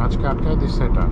আজকে আটকায় দিচ্ছে এটা।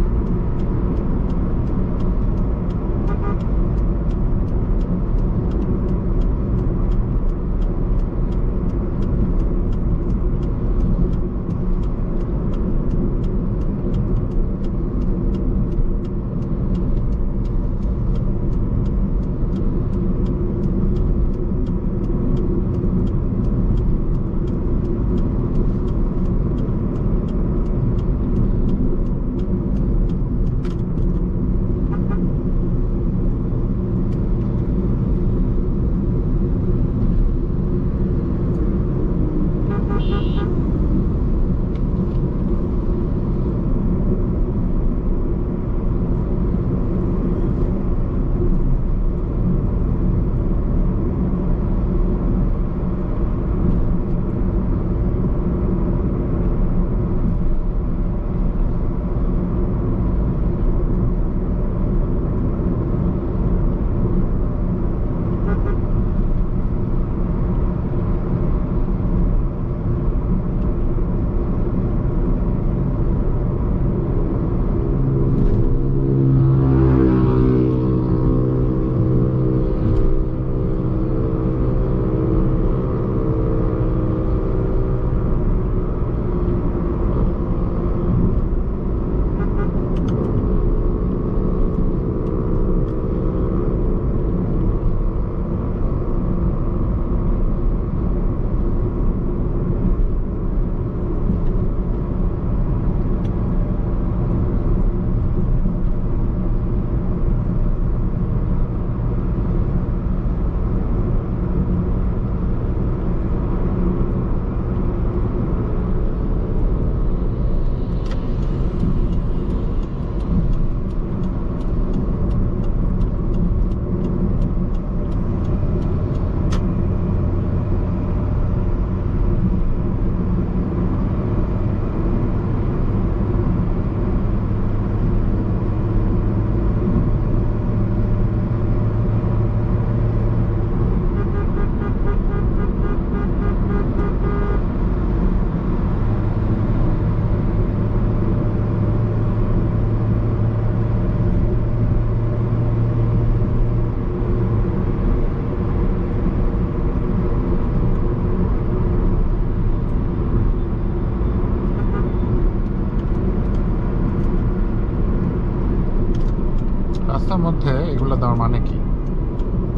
রাস্তার মধ্যে এগুলো দেওয়ার মানে কি?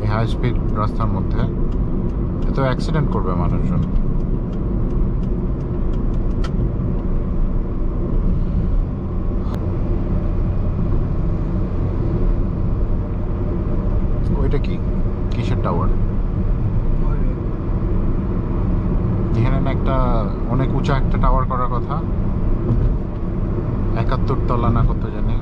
এই হাই স্পিড রাস্তার মধ্যে এত অ্যাক্সিডেন্ট করবে মানুষজন। ওইটা কি, কিসের টাওয়ার? এখানে না একটা অনেক উঁচা একটা টাওয়ার করার কথা, 71 তলা না কত জানি।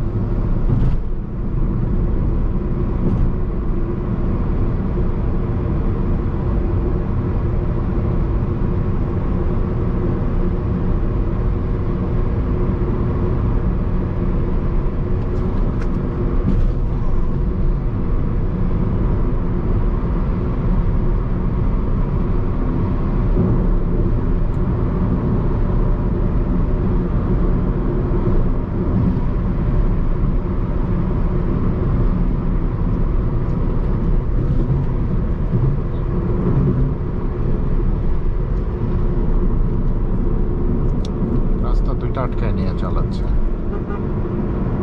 আটকায় নিয়ে চালাচ্ছে।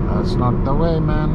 That's not the way, man.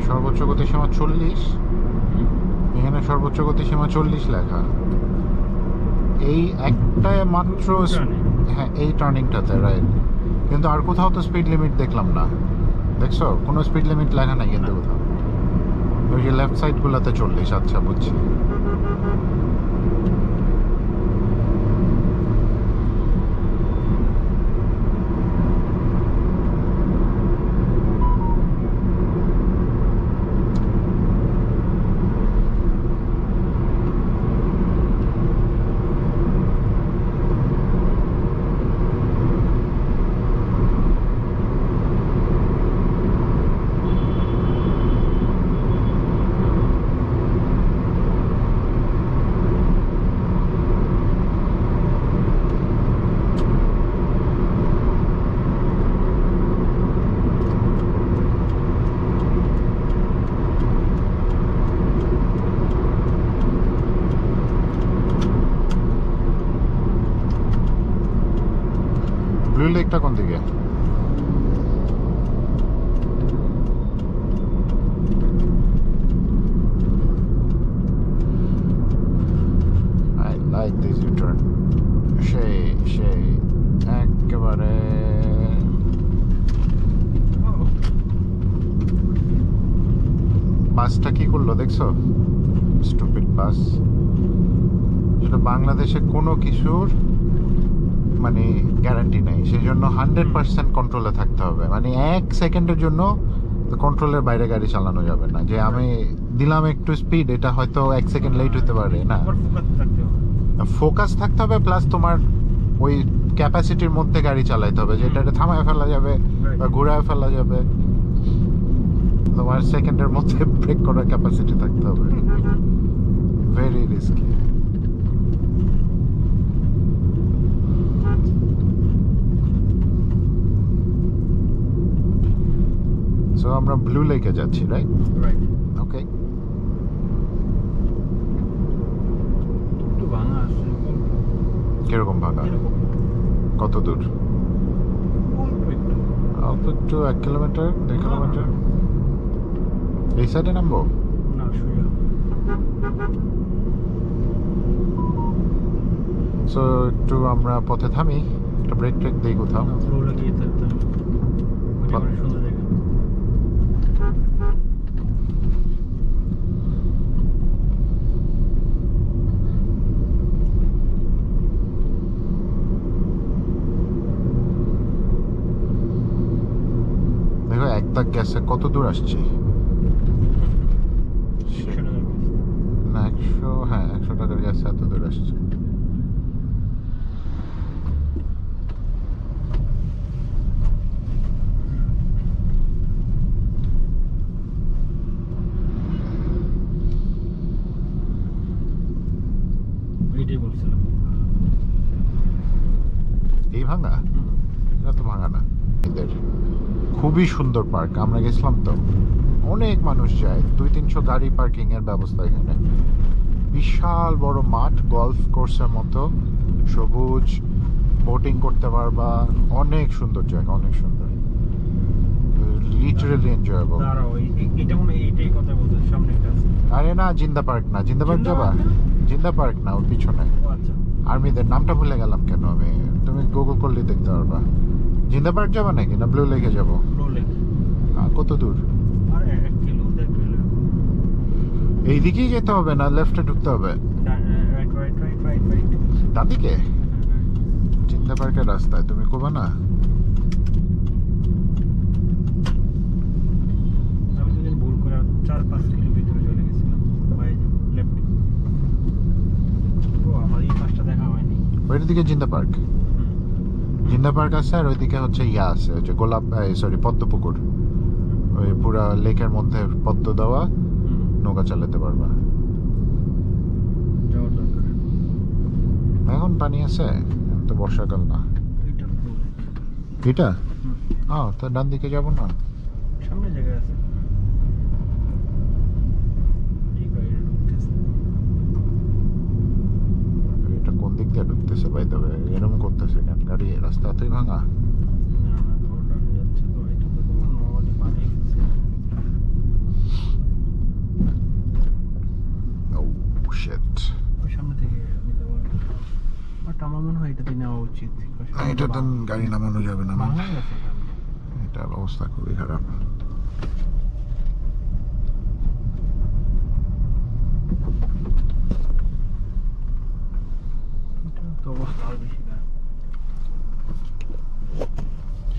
সর্বোচ্চ গতিসীমা 40, এখানে সর্বোচ্চ গতিসীমা 40 লেখা। এই একটা মাত্র, হ্যাঁ এই টার্নিংটাতে, রাইট। কিন্তু আর কোথাও তো স্পিড লিমিট দেখলাম না। দেখছো কোনো স্পিড লিমিট লেখা নাই কিন্তু কোথাও। ওই যে লেফট সাইডগুলোতে 40। আচ্ছা বুঝছি। ব্লু লেকটা কোন দিকে? I like this U-turn. সেই একেবারে বাসটা কি করলো দেখছো? স্টুপিড বাস। যেটা বাংলাদেশে কোনো কিছুর মানে গ্যারান্টি নেই, সেই জন্য 100% কন্ট্রোলে থাকতে হবে। মানে 1 সেকেন্ডের জন্য কন্ট্রোলের বাইরে গাড়ি চালানো যাবে না। যে আমি দিলাম একটু স্পিড, এটা হয়তো 1 সেকেন্ড লেট হতে পারে না। ফোকাস থাকতে হবে, প্লাস তোমার ওই ক্যাপাসিটির মধ্যে গাড়ি চালাইতে হবে, যেটা থামায় ফেলা যাবে বা ঘুরায় ফেলা যাবে। তোমার সেকেন্ডের মধ্যে ব্রেক করার ক্যাপাসিটি থাকতে হবে। Very risky. সো আমরা ব্লু লেকে যাচ্ছি, রাইট? রাইট। ওকে। একটু ভাঙা আছে। কিরকম ভাঙা? কত দূর? অল্প একটু, 1 কিলোমিটার 2 কিলোমিটার। এই সাইডে নামবো না, সোজা। সো একটু আমরা পথে থামি, একটা ব্রেক ট্রেক দিই কোথাও। ফ্লো লাগিয়ে থাকতে হবে। অনেক সুন্দর জায়গা। দেখো এক দাগ গ্যাসে কত দূর আসছি। না 100, হ্যাঁ 100 টাকার গ্যাসে এত দূর আসছে। এটাই বলছিলাম। এই ভাঙা? এটা তো ভাঙা না। এদের খুবই সুন্দর পার্ক, আমরা গেছিলাম তো। অনেক মানুষ যায়, 200-300 গাড়ি পার্কিং এর ব্যবস্থা এখানে। বিশাল বড় মাঠ, গলফ কোর্সের মতো, সবুজ, বোটিং করতে পারবা। অনেক সুন্দর জায়গা, অনেক সুন্দর, লিটারালি এনজয়েবল। দাঁড়াও, এটা মনে হয় এইটাই কথা বলতে সামনে একটা আছে। আরে না, জিন্দা পার্ক না। জিন্দা পার্ক যাবা? জিন্দা পার্ক না, ওর পিছনে আচ্ছা। আর্মিদের নামটা ভুলে গেলাম কেন আমি। তুমি গুগল করলে দেখতে পারবা। জিন্দা পার্ক যাবা নাকি না ব্লু লেকে যাবো? Blue lake. কত দূর? আর 1 কিলো 1.5 কিলো। এইদিকেই যেতে হবে না লেফটে ঢুকতে হবে? রাইট। ডান দিকে জিন্দা পার্কের রাস্তায় তুমি কোবা না? আমি সেদিন ভুল করে 4-5 কিলো ভিতরে চলে গেছিলাম বাই লেফটে। ও আমার এই পাশটা দেখা হয়নি। ওইটার দিকে জিন্দা পার্ক। জিন্দা পার্ক আছে, আর ওইদিকে হচ্ছে ইয়া আছে, ওই যে গোলাপ, সরি পদ্মপুকুর। ওই পুরা লেকের মধ্যে পদ্ম দেওয়া, নৌকা চালাতে পারবা। যাওয়ার দরকার। এখন পানি আছে, তো বর্ষাকাল না। এইটা ব্লু লেক। এটা তো ডান দিকে যাবো না? সামনে জায়গা আছে। এই বাইরে ঢুকতেছে। এটা কোন দিক দিয়ে ঢুকতেছে বাই দ্য ওয়ে? এরকম করতেছে কেন গাড়ি? রাস্তা এতই ভাঙা। না ধর ডানে যাচ্ছে তো, এটা তো তোমার নর্মালি পানি ফেলছে। আমার মনে হয় এটাতে নেওয়া উচিত। এটা তো গাড়ি নামানো যাবে না, বাংলায় আছে এখানে। এটার অবস্থা খুবই খারাপ। এটার তো অবস্থা আরো বেশি খারাপ।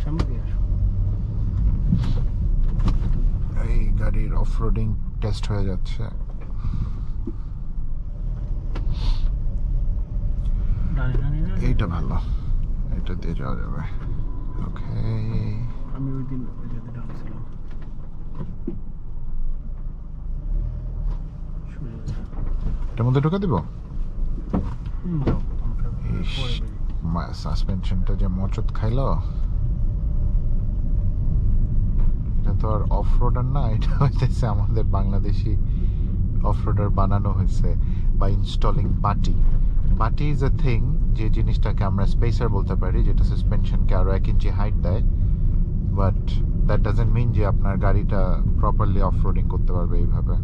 সামনে দিয়ে আসো। এই গাড়ির অফরোডিং টেস্ট হয়ে যাচ্ছে। ডানে ডানে ডানে। এইটা ভালো, এটা দিয়ে যাওয়া যাবে। ওকে, আমি ওই দিন ওই যেতে ডাকছিলাম। এটার মধ্যে ঢুকে দিব। যাও আমরা ইস, পরে বেরিয়ে। সাসপেনশনটা যে মচত খাইলো। এটা তো আর অফ রোডার না, এটা হইতেছে আমাদের বাংলাদেশি অফ রোডার বানানো হয়েছে বা ইনস্টলিং বাটি। বাটি ইজ এ থিং, যে জিনিসটাকে আমরা স্পেসার বলতে পারি, যেটা সাসপেনশনকে আরো 1 ইঞ্চি হাইট দেয়, বাট দ্যাট ডাজন্ট মিন যে আপনার গাড়িটা প্রপারলি অফ রোডিং করতে পারবে এইভাবে।